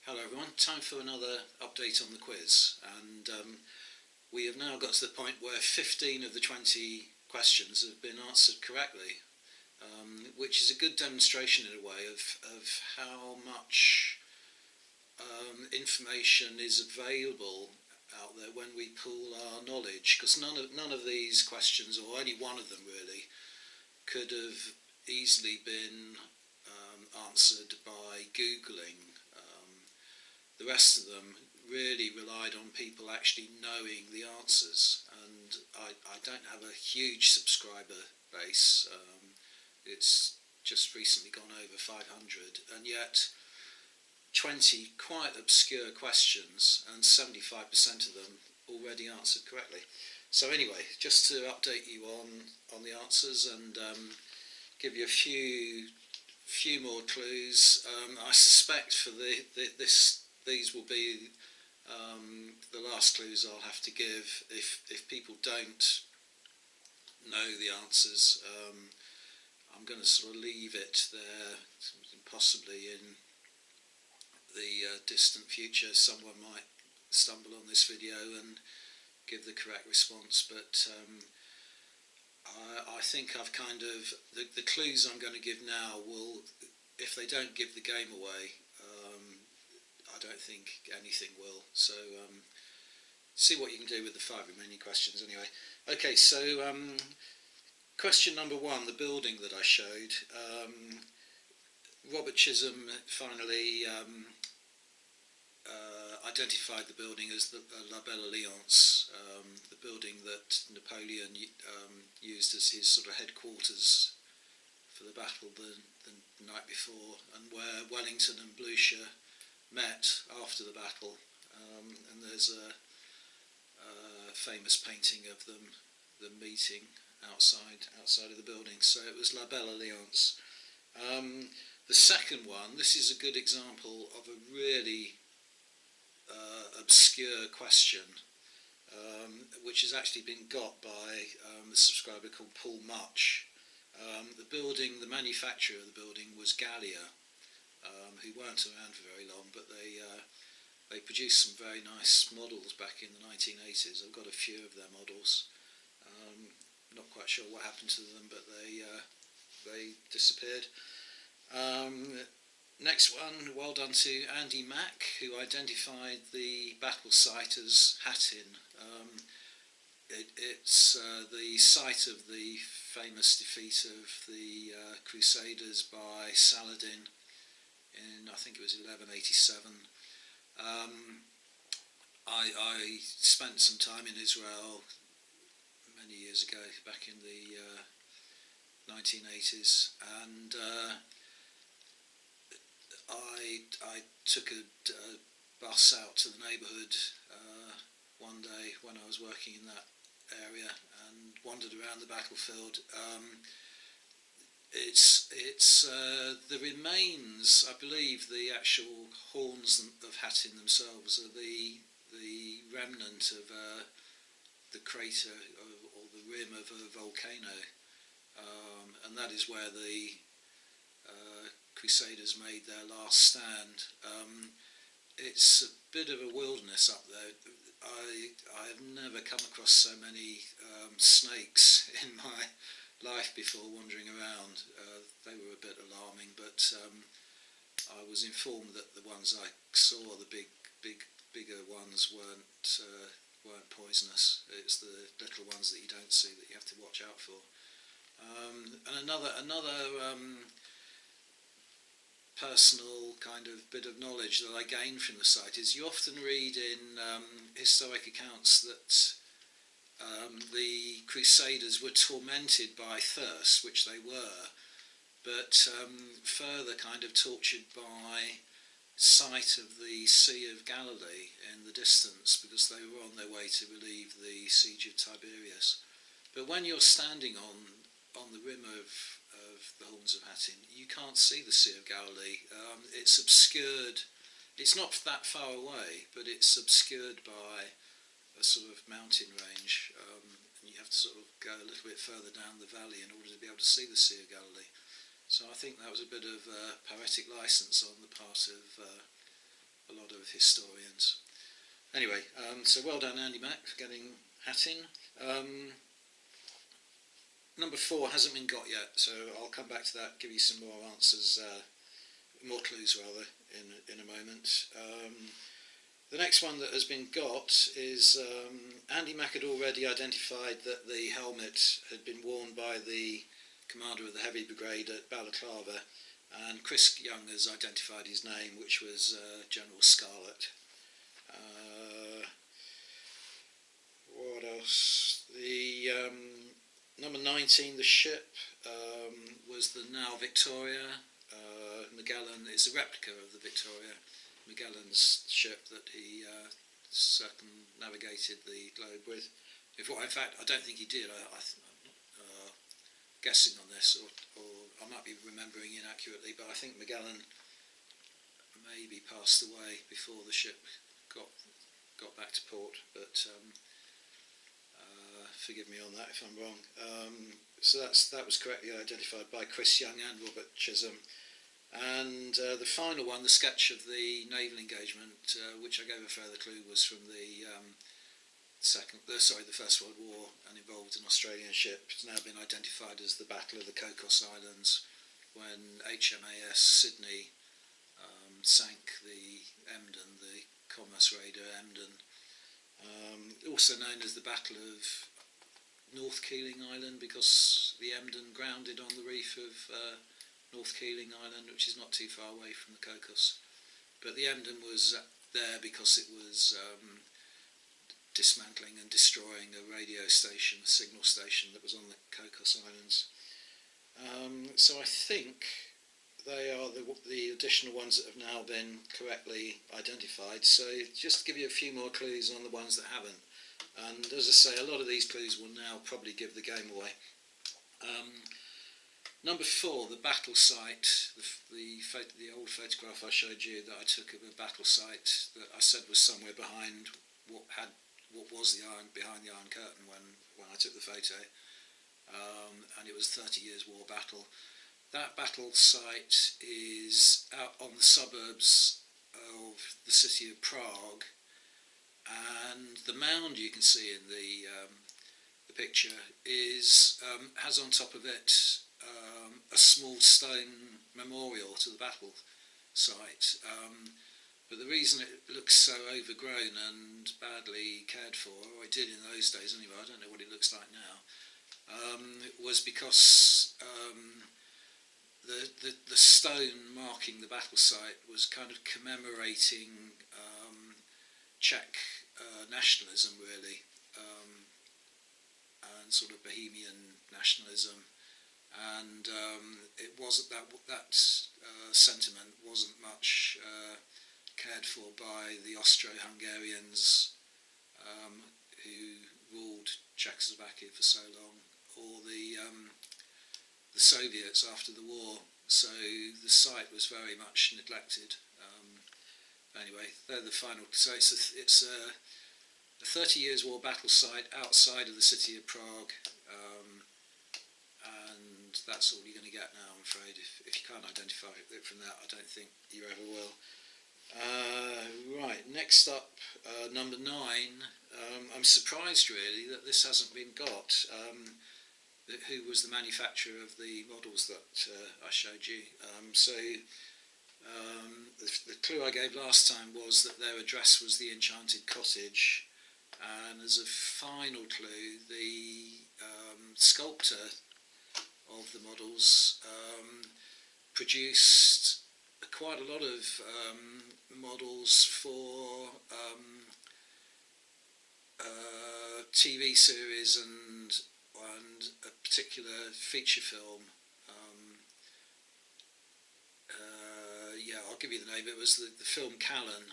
Hello everyone, time for another update on the quiz, and we have now got to the point where 15 of the 20 questions have been answered correctly, which is a good demonstration in a way of how much information is available out there when we pool our knowledge, because none of these questions, or only one of them really, could have easily been answered by Googling. The rest of them really relied on people actually knowing the answers, and I don't have a huge subscriber base. It's just recently gone over 500, and yet 20 quite obscure questions and 75% of them already answered correctly. So anyway, just to update you on the answers and give you a few more clues. I suspect for these will be the last clues I'll have to give. If people don't know the answers, I'm going to sort of leave it there. Possibly in the distant future someone might stumble on this video and give the correct response, but I think I've kind of, the clues I'm going to give now will, if they don't give the game away, I don't think anything will. So see what you can do with the 5 remaining questions anyway. Okay, so question number 1, the building that I showed. Robert Chisholm finally identified the building as the La Belle Alliance, the building that Napoleon used as his sort of headquarters for the battle the night before, and where Wellington and Blucher met after the battle, and there's a famous painting of them meeting outside of the building. So it was La Belle Alliance. The second one, this is a good example of a really obscure question, which has actually been got by a subscriber called Paul Much. The manufacturer of the building was Gallia, who weren't around for very long, but they produced some very nice models back in the 1980s. I've got a few of their models. Not quite sure what happened to them, but they disappeared. Next one, well done to Andy Mack, who identified the battle site as Hattin. It's the site of the famous defeat of the Crusaders by Saladin in, I think it was 1187. I spent some time in Israel many years ago, back in the 1980s, and I took a bus out to the neighbourhood one day when I was working in that area and wandered around the battlefield. It's the remains, I believe, the actual horns of Hattin themselves are the remnant of the crater or the rim of a volcano, and that is where the Crusaders made their last stand. It's a bit of a wilderness up there. I have never come across so many snakes in my life before wandering around. They were a bit alarming, but I was informed that the ones I saw, the bigger ones, weren't poisonous. It's the little ones that you don't see that you have to watch out for. And another personal kind of bit of knowledge that I gained from the site is you often read in historic accounts that the Crusaders were tormented by thirst, which they were, but further kind of tortured by sight of the Sea of Galilee in the distance, because they were on their way to relieve the siege of Tiberias. But when you're standing on the rim of the Horns of Hattin, you can't see the Sea of Galilee. It's obscured. It's not that far away, but it's obscured by a sort of mountain range, and you have to sort of go a little bit further down the valley in order to be able to see the Sea of Galilee. So I think that was a bit of poetic license on the part of a lot of historians. Anyway, so well done, Andy Mack, for getting hat in. Number 4 hasn't been got yet, so I'll come back to that, give you some more answers, more clues rather, in a moment. The next one that has been got is Andy Mack had already identified that the helmet had been worn by the commander of the Heavy Brigade at Balaclava, and Chris Young has identified his name, which was General Scarlet. What else? The number 19, the ship, was the Naval Victoria. Magellan is a replica of the Victoria, Magellan's ship that he circumnavigated the globe with. In fact, I don't think he did. I'm guessing on this, or I might be remembering inaccurately, but I think Magellan maybe passed away before the ship got back to port, but forgive me on that if I'm wrong. So that was correctly identified by Chris Young and Robert Chisholm. And the final one, the sketch of the Naval Engagement, which I gave a further clue, was from the First World War and involved an Australian ship. It's now been identified as the Battle of the Cocos Islands, when HMAS Sydney sank the Emden, the commerce raider Emden. Also known as the Battle of North Keeling Island, because the Emden grounded on the reef of North Keeling Island, which is not too far away from the Cocos. But the Emden was there because it was dismantling and destroying a radio station, a signal station that was on the Cocos Islands. So I think they are the additional ones that have now been correctly identified. So just to give you a few more clues on the ones that haven't. And as I say, a lot of these clues will now probably give the game away. Number 4, the battle site, the old photograph I showed you that I took of a battle site that I said was somewhere behind what was behind the Iron Curtain when I took the photo, and it was 30 Years' War battle. That battle site is out on the suburbs of the city of Prague, and the mound you can see in the picture has on top of it a small stone memorial to the battle site. But the reason it looks so overgrown and badly cared for, or it did in those days anyway, I don't know what it looks like now, was because the stone marking the battle site was kind of commemorating Czech nationalism, really, and sort of Bohemian nationalism. And it wasn't that sentiment wasn't much cared for by the Austro-Hungarians who ruled Czechoslovakia for so long, or the Soviets after the war. So the site was very much neglected. Anyway, they're the final. So it's a 30 Years' War battle site outside of the city of Prague. And that's all you're going to get now, I'm afraid. If you can't identify it from that, I don't think you ever will. Right, next up, number 9. I'm surprised, really, that this hasn't been got. Who was the manufacturer of the models that I showed you? The clue I gave last time was that their address was the Enchanted Cottage. And as a final clue, the sculptor of the models produced quite a lot of models for TV series and a particular feature film. I'll give you the name. It was the film Callan.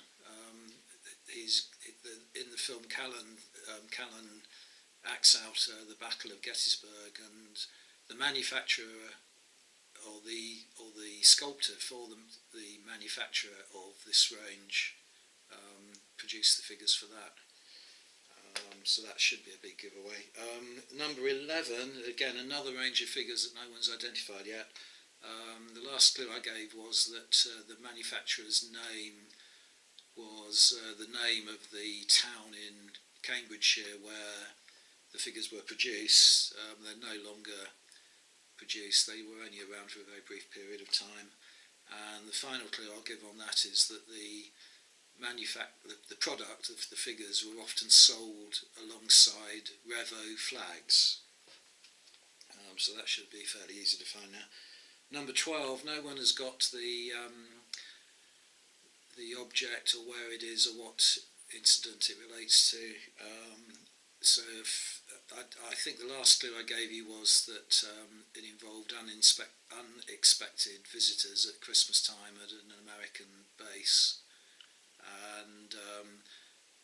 In the film Callan, Callan acts out the Battle of Gettysburg, and the manufacturer or the sculptor for the manufacturer of this range produced the figures for that. So that should be a big giveaway. Number 11, again another range of figures that no one's identified yet. The last clue I gave was that the manufacturer's name was the name of the town in Cambridgeshire where the figures were produced. They're no longer produced. They were only around for a very brief period of time. And the final clue I'll give on that is that the product of the figures were often sold alongside Revo flags. So that should be fairly easy to find now. Number 12, no one has got the object or where it is or what incident it relates to. So I think the last clue I gave you was that it involved unexpected visitors at Christmas time at an American base, and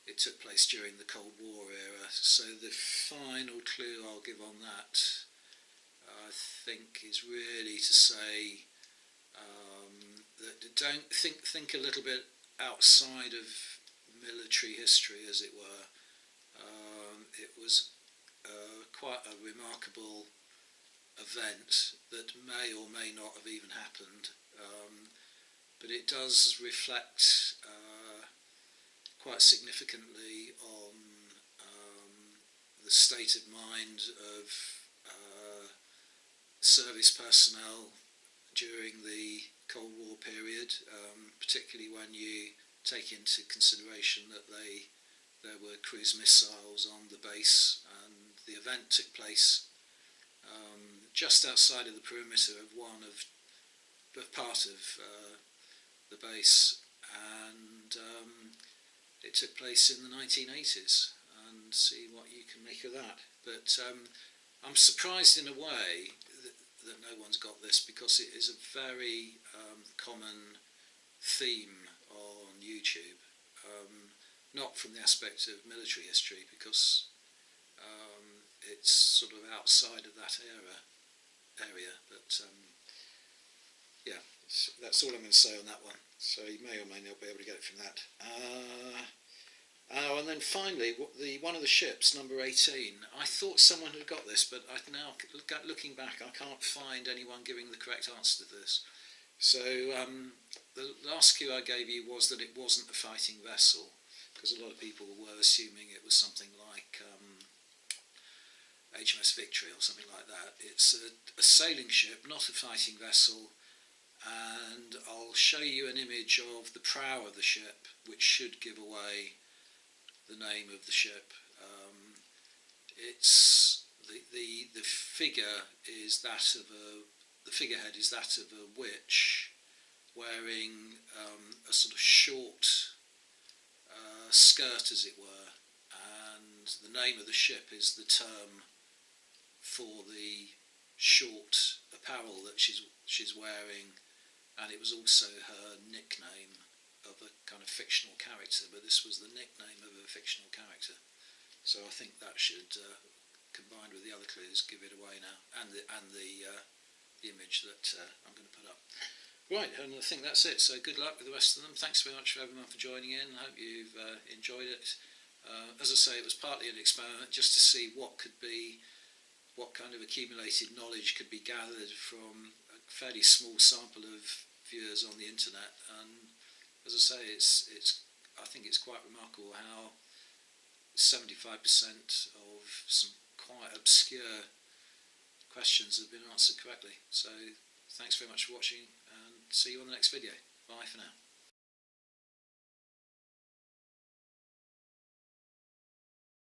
it took place during the Cold War era. So the final clue I'll give on that, I think, is really to say that don't think a little bit outside of military history, as it were. It was quite a remarkable event that may or may not have even happened, but it does reflect quite significantly on the state of mind of service personnel during the Cold War period, particularly when you take into consideration that there were cruise missiles on the base, and the event took place just outside of the perimeter of part of the base, and it took place in the 1980s, and see what you can make of that. But I'm surprised in a way that no one's got this, because it is a very common theme on YouTube. Not from the aspect of military history, because it's sort of outside of that area. But yeah, that's all I'm going to say on that one. So you may or may not be able to get it from that. And then finally, one of the ships, number 18. I thought someone had got this, but now looking back, I can't find anyone giving the correct answer to this. So the last clue I gave you was that it wasn't a fighting vessel, because a lot of people were assuming it was something like HMS Victory or something like that. It's a sailing ship, not a fighting vessel, and I'll show you an image of the prow of the ship, which should give away the name of the ship. It's the figure is that of the figurehead is that of a witch wearing a sort of short skirt, as it were, and the name of the ship is the term for the short apparel that she's wearing, and it was also her nickname of a kind of fictional character, but this was the nickname of a fictional character. So I think that should, combined with the other clues, give it away now, and the image that I'm going to put up. Right, and I think that's it. So good luck with the rest of them. Thanks very much for everyone for joining in. I hope you've enjoyed it. As I say, it was partly an experiment just to see what kind of accumulated knowledge could be gathered from a fairly small sample of viewers on the internet. And as I say, I think it's quite remarkable how 75% of some quite obscure questions have been answered correctly. So thanks very much for watching, and see you on the next video. Bye for now.